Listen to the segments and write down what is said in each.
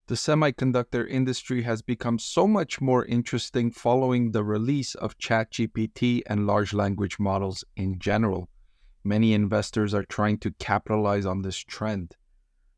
The semiconductor industry has become so much more interesting following the release of ChatGPT and large language models in general. Many investors are trying to capitalize on this trend.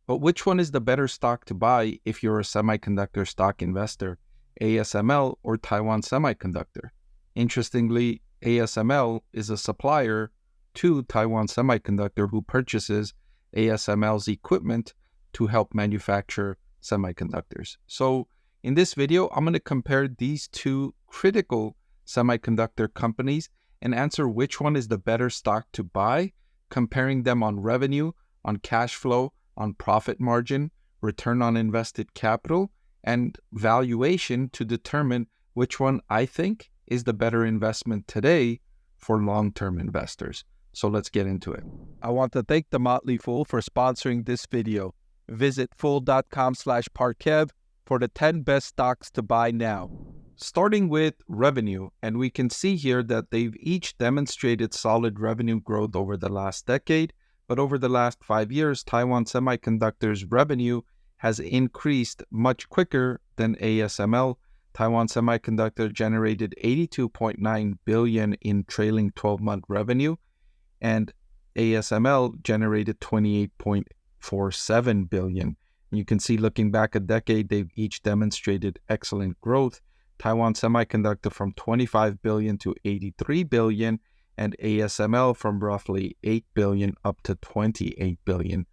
But which one is the better stock to buy if you're a semiconductor stock investor, ASML or Taiwan Semiconductor? Interestingly, ASML is a supplier to Taiwan Semiconductor who purchases ASML's equipment to help manufacture semiconductors. So in this video, I'm going to compare these two critical semiconductor companies and answer which one is the better stock to buy, comparing them on revenue, on cash flow, on profit margin, return on invested capital, and valuation to determine which one I think is the better investment today for long-term investors. So let's get into it. I want to thank The Motley Fool for sponsoring this video. Visit fool.com/Parkev for the 10 best stocks to buy now. Starting with revenue, and we can see here that they've each demonstrated solid revenue growth over the last decade, but over the last 5 years, Taiwan Semiconductor's revenue has increased much quicker than ASML. Taiwan Semiconductor generated 82.9 billion in trailing 12-month revenue, and ASML generated 28.47 billion. You can see looking back a decade, they've each demonstrated excellent growth. Taiwan Semiconductor from 25 billion to 83 billion, and ASML from roughly 8 billion up to 28 billion.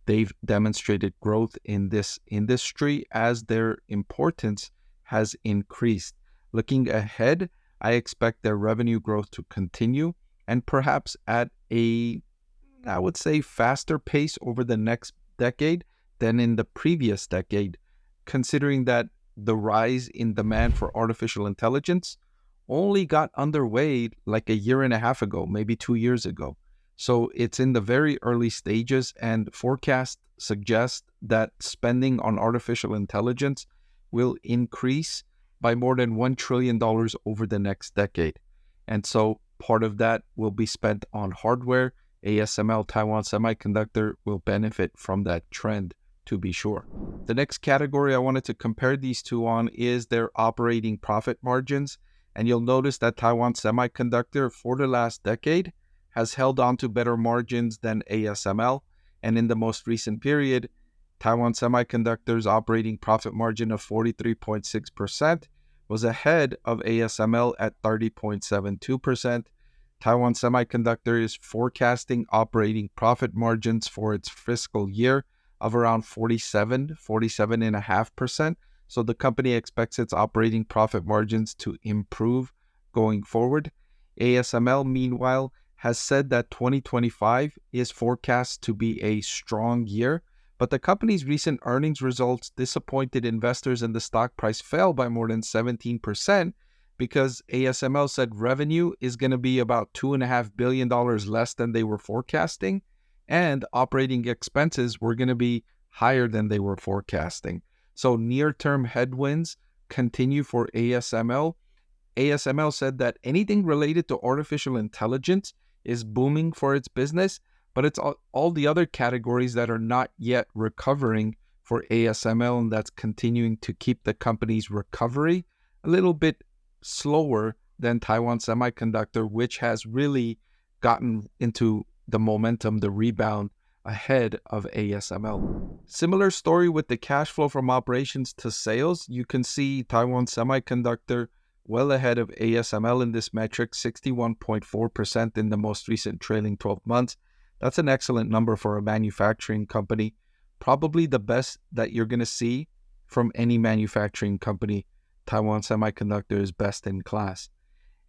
They've demonstrated growth in this industry as their importance has increased. Looking ahead, I expect their revenue growth to continue and perhaps at a, I would say, faster pace over the next decade than in the previous decade, considering that the rise in demand for artificial intelligence only got underway like a year and a half ago, maybe 2 years ago. So it's in the very early stages, and forecasts suggest that spending on artificial intelligence will increase by more than $1 trillion over the next decade. And so part of that will be spent on hardware. ASML Taiwan Semiconductor will benefit from that trend, to be sure. The next category I wanted to compare these two on is their operating profit margins. And you'll notice that Taiwan Semiconductor for the last decade has held on to better margins than ASML. And in the most recent period, Taiwan Semiconductor's operating profit margin of 43.6% was ahead of ASML at 30.72%. Taiwan Semiconductor is forecasting operating profit margins for its fiscal year of around 47.5%. So the company expects its operating profit margins to improve going forward. ASML, meanwhile, has said that 2025 is forecast to be a strong year, but the company's recent earnings results disappointed investors and the stock price fell by more than 17% because ASML said revenue is going to be about $2.5 billion less than they were forecasting, and operating expenses were going to be higher than they were forecasting. So near-term headwinds continue for ASML. ASML said that anything related to artificial intelligence is booming for its business, but it's all the other categories that are not yet recovering for ASML, and that's continuing to keep the company's recovery a little bit slower than Taiwan Semiconductor, which has really gotten into the momentum, the rebound ahead of ASML. Similar story with the cash flow from operations to sales. You can see Taiwan Semiconductor well ahead of ASML in this metric, 61.4% in the most recent trailing 12 months. That's an excellent number for a manufacturing company, probably the best that you're going to see from any manufacturing company. Taiwan Semiconductor is best in class.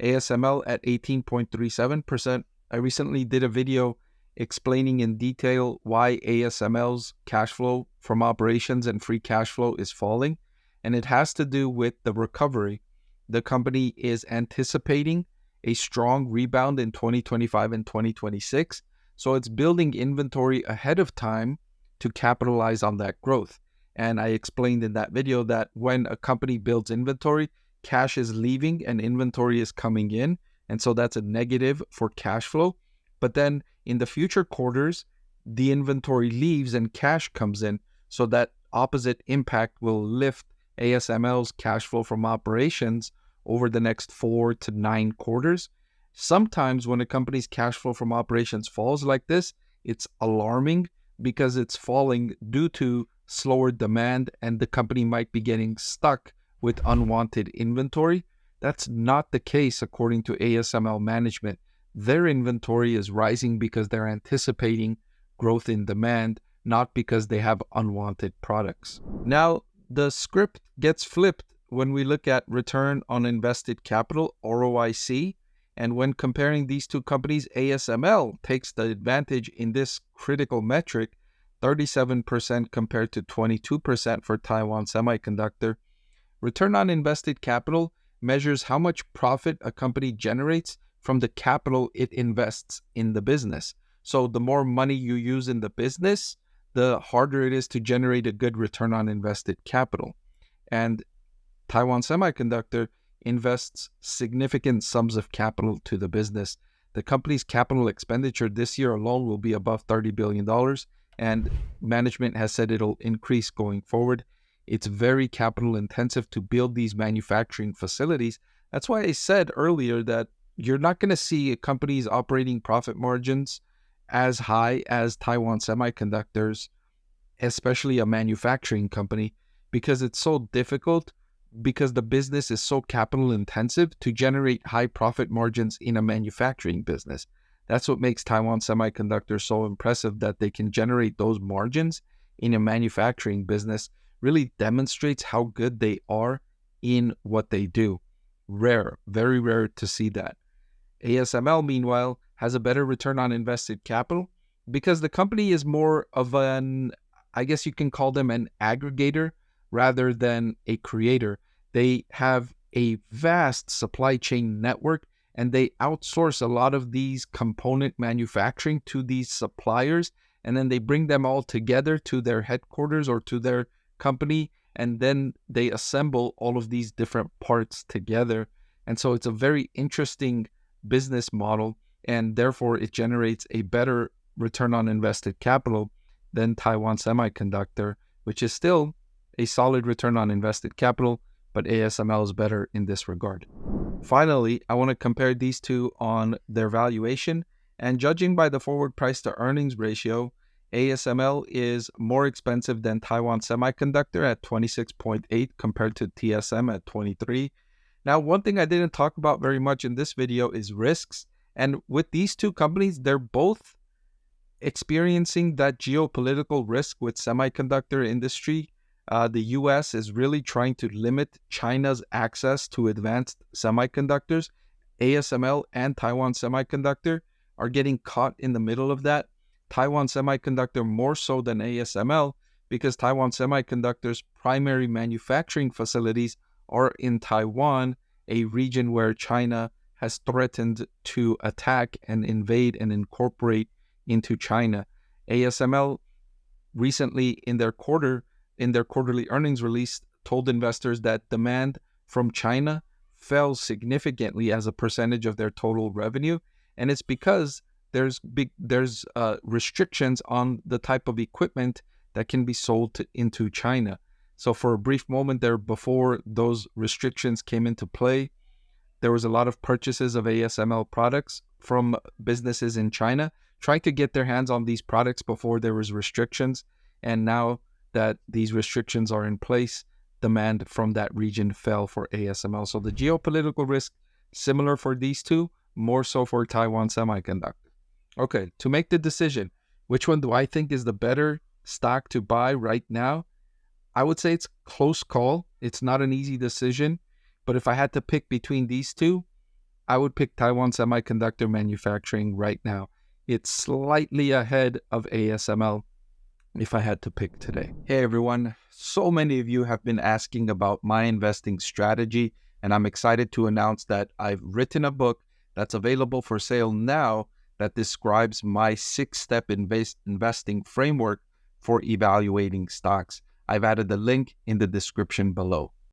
ASML at 18.37%. I recently did a video explaining in detail why ASML's cash flow from operations and free cash flow is falling, and it has to do with the recovery. The company is anticipating a strong rebound in 2025 and 2026. So it's building inventory ahead of time to capitalize on that growth. And I explained in that video that when a company builds inventory, cash is leaving and inventory is coming in. And so that's a negative for cash flow. But then in the future quarters, the inventory leaves and cash comes in. So that opposite impact will lift ASML's cash flow from operations over the next 4 to 9 quarters. Sometimes when a company's cash flow from operations falls like this, it's alarming because it's falling due to slower demand and the company might be getting stuck with unwanted inventory. That's not the case according to ASML management. Their inventory is rising because they're anticipating growth in demand, not because they have unwanted products. Now, the script gets flipped when we look at return on invested capital, ROIC, and when comparing these two companies, ASML takes the advantage in this critical metric, 37% compared to 22% for Taiwan Semiconductor. Return on invested capital measures how much profit a company generates from the capital it invests in the business. So the more money you use in the business, the harder it is to generate a good return on invested capital. And Taiwan Semiconductor invests significant sums of capital to the business. The company's capital expenditure this year alone will be above $30 billion, and management has said it'll increase going forward. It's very capital intensive to build these manufacturing facilities. That's why I said earlier that you're not going to see a company's operating profit margins as high as Taiwan Semiconductor's, especially a manufacturing company, because it's so difficult, because the business is so capital intensive to generate high profit margins in a manufacturing business. That's what makes Taiwan Semiconductor so impressive, that they can generate those margins in a manufacturing business. Really demonstrates how good they are in what they do. Rare, very rare to see that. ASML, meanwhile, has a better return on invested capital because the company is more of an, I guess you can call them an aggregator rather than a creator. They have a vast supply chain network and they outsource a lot of these component manufacturing to these suppliers, and then they bring them all together to their headquarters or to their company, and then they assemble all of these different parts together. And so it's a very interesting business model, and therefore it generates a better return on invested capital than Taiwan Semiconductor, which is still a solid return on invested capital, but ASML is better in this regard. Finally, I want to compare these two on their valuation, and judging by the forward price to earnings ratio, ASML is more expensive than Taiwan Semiconductor at 26.8 compared to TSM at 23. Now, one thing I didn't talk about very much in this video is risks. And with these two companies, they're both experiencing that geopolitical risk with semiconductor industry. The US is really trying to limit China's access to advanced semiconductors. ASML and Taiwan Semiconductor are getting caught in the middle of that. Taiwan Semiconductor more so than ASML because Taiwan Semiconductor's primary manufacturing facilities are in Taiwan, a region where China has threatened to attack and invade and incorporate into China. ASML recently in their quarterly earnings release told investors that demand from China fell significantly as a percentage of their total revenue, and it's because there's restrictions on the type of equipment that can be sold into China. So for a brief moment there, before those restrictions came into play, there was a lot of purchases of ASML products from businesses in China trying to get their hands on these products before there was restrictions. And now that these restrictions are in place, demand from that region fell for ASML. So the geopolitical risk, similar for these two, more so for Taiwan Semiconductor. Okay, to make the decision, which one do I think is the better stock to buy right now? I would say it's a close call. It's not an easy decision. But if I had to pick between these two, I would pick Taiwan Semiconductor Manufacturing right now. It's slightly ahead of ASML if I had to pick today. Hey everyone, so many of you have been asking about my investing strategy, and I'm excited to announce that I've written a book that's available for sale now that describes my 6-step investing framework for evaluating stocks. I've added the link in the description below.